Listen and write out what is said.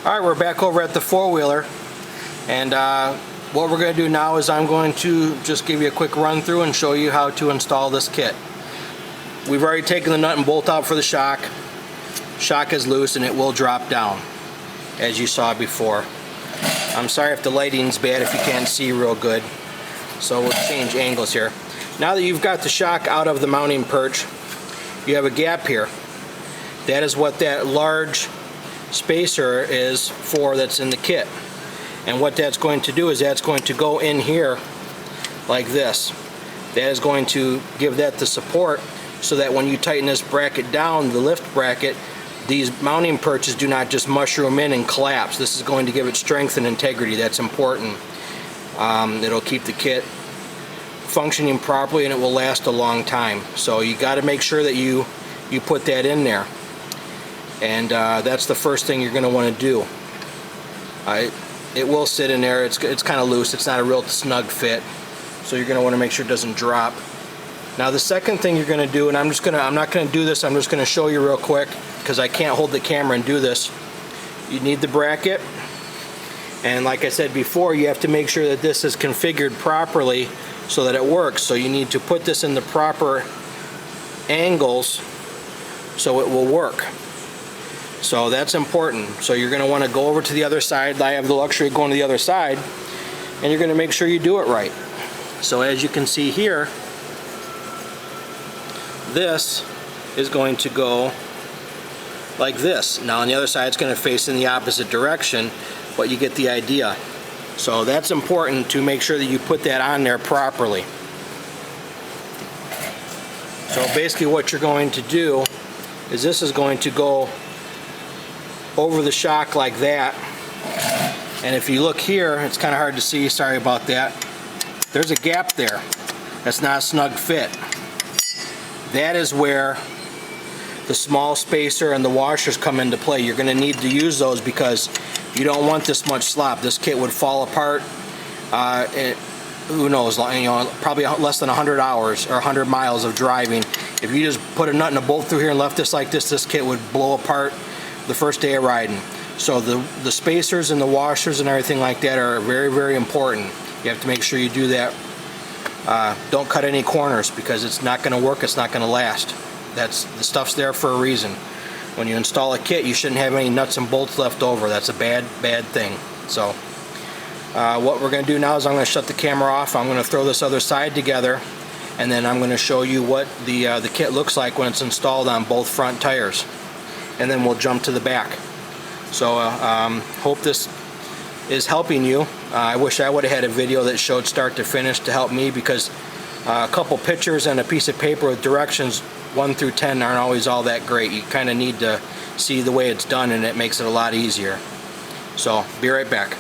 Alright, we're back over at the four-wheeler, and what we're going to do now is I'm going to just give you a quick run through and show you how to install this kit. We've already taken the nut and bolt out for the shock. Shock is loose and it will drop down, as you saw before. I'm sorry if the lighting's bad, if you can't see real good, so we'll change angles here. Now that you've got the shock out of the mounting perch, you have a gap here. That is what that large spacer is for that's in the kit. And what that's going to do is that's going to go in here like this. That is going to give that the support so that when you tighten this bracket down, the lift bracket, these mounting perches do not just mushroom in and collapse. This is going to give it strength and integrity. That's important. It'll keep the kit functioning properly and it will last a long time. So you got to make sure that you put that in there. And that's the first thing you're going to want to do. It will sit in there. It's kind of loose. It's not a real snug fit, so you're going to want to make sure it doesn't drop. Now the second thing you're going to do, and I'm not going to do this. I'm just going to show you real quick because I can't hold the camera and do this. You need the bracket, and like I said before, you have to make sure that this is configured properly so that it works. So you need to put this in the proper angles so it will work. So that's important. So you're going to want to go over to the other side. I have the luxury of going to the other side, and you're going to make sure you do it right. So as you can see here, this is going to go like this. Now on the other side it's going to face in the opposite direction, but you get the idea. So that's important to make sure that you put that on there properly. So basically what you're going to do is this is going to go over the shock like that, and if you look here, it's kind of hard to see, sorry about that, there's a gap there. That's not a snug fit. That is where the small spacer and the washers come into play. You're going to need to use those because you don't want this much slop. This kit would fall apart, who knows, probably less than 100 hours or 100 miles of driving. If you just put a nut and a bolt through here and left this like this kit would blow apart the first day of riding. So the spacers and the washers and everything like that are very, very important. You have to make sure you do that. Don't cut any corners because it's not going to work, it's not going to last. The stuff's there for a reason. When you install a kit, you shouldn't have any nuts and bolts left over. That's a bad thing. So what we're going to do now is I'm going to shut the camera off. I'm going to throw this other side together, and then I'm going to show you what the kit looks like when it's installed on both front tires. And then we'll jump to the back. So hope this is helping you. I wish I would have had a video that showed start to finish to help me, because a couple pictures and a piece of paper with directions 1 through 10 aren't always all that great. You kind of need to see the way it's done, and it makes it a lot easier. So be right back.